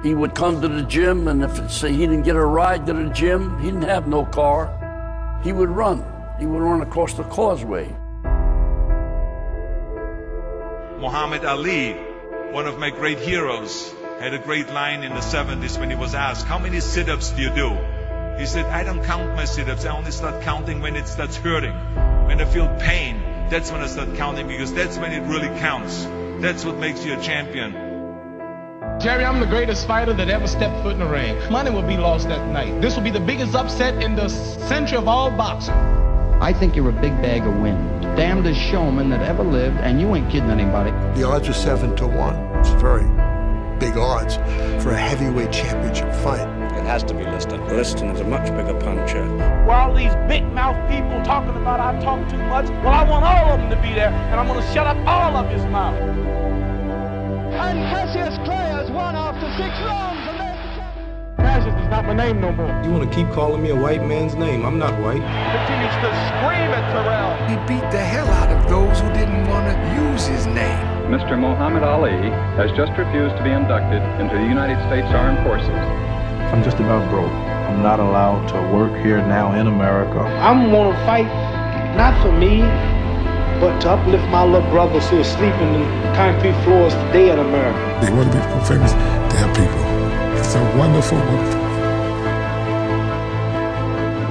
He would come to the gym, and if say he didn't get a ride to the gym, he didn't have no car. He would run. He would run across the causeway. Muhammad Ali, one of my great heroes, had a great line in the 70s when he was asked, how many sit-ups do you do? He said, I don't count my sit-ups. I only start counting when it starts hurting. When I feel pain, that's when I start counting, because that's when it really counts. That's what makes you a champion. Jerry, I'm the greatest fighter that ever stepped foot in the ring. Money will be lost that night. This will be the biggest upset in the century of all boxing. I think you're a big bag of wind. Damnedest showman that ever lived, and you ain't kidding anybody. The odds are 7-1. It's very big odds for a heavyweight championship fight. It has to be Liston. Liston is a much bigger puncher. While these big-mouth people talking about I talk too much, well, I want all of them to be there, and I'm going to shut up all of his mouth. And Cassius Clay has won after 6 rounds. Cassius is not my name no more. You want to keep calling me a white man's name? I'm not white. Continues to scream at Terrell. He beat the hell out of those who didn't want to use his name. Mr. Muhammad Ali has just refused to be inducted into the United States Armed Forces. I'm just about broke. I'm not allowed to work here now in America. I'm going to fight not for me, but to uplift my little brothers who are sleeping in concrete floors today in America. They want to be famous to help people. It's a wonderful, wonderful.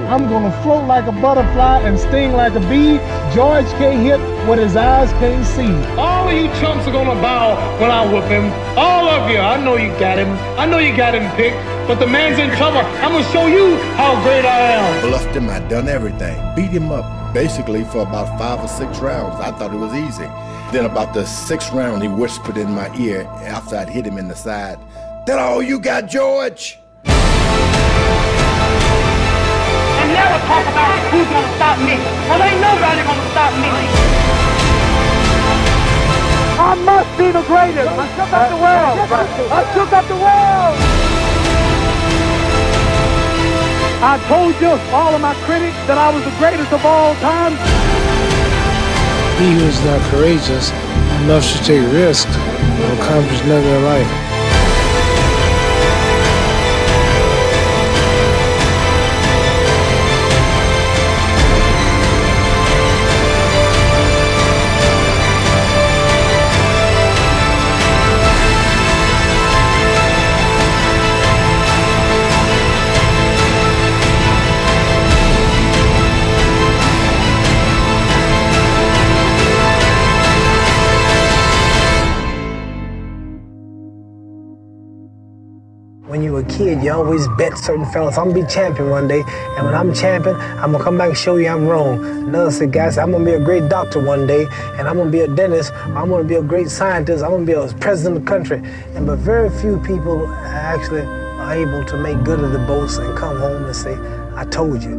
I'm going to float like a butterfly and sting like a bee. George can't hit what his eyes can't see. All of you chumps are going to bow when I whoop him. All of you. I know you got him. I know you got him picked. But the man's in trouble. I'm going to show you how great I am. Bluffed him. I done everything. Beat him up basically for about 5 or 6 rounds. I thought it was easy. Then about the 6th round, he whispered in my ear after I'd hit him in the side, "That all you got, George?" And never talk about who's going to stop me. Well, ain't nobody going to stop me. I must be the greatest. I shook up the world. I shook up the world. I told you, all of my critics, that I was the greatest of all time. He who is not courageous enough to take risks will accomplish nothing in life. When you were a kid, you always bet certain fellas, I'm gonna be champion one day, and when I'm champion, I'm gonna come back and show you I'm wrong. Another said, guys, I'm gonna be a great doctor one day, and I'm gonna be a dentist, I'm gonna be a great scientist, I'm gonna be a president of the country. But very few people actually are able to make good of the boast and come home and say, I told you.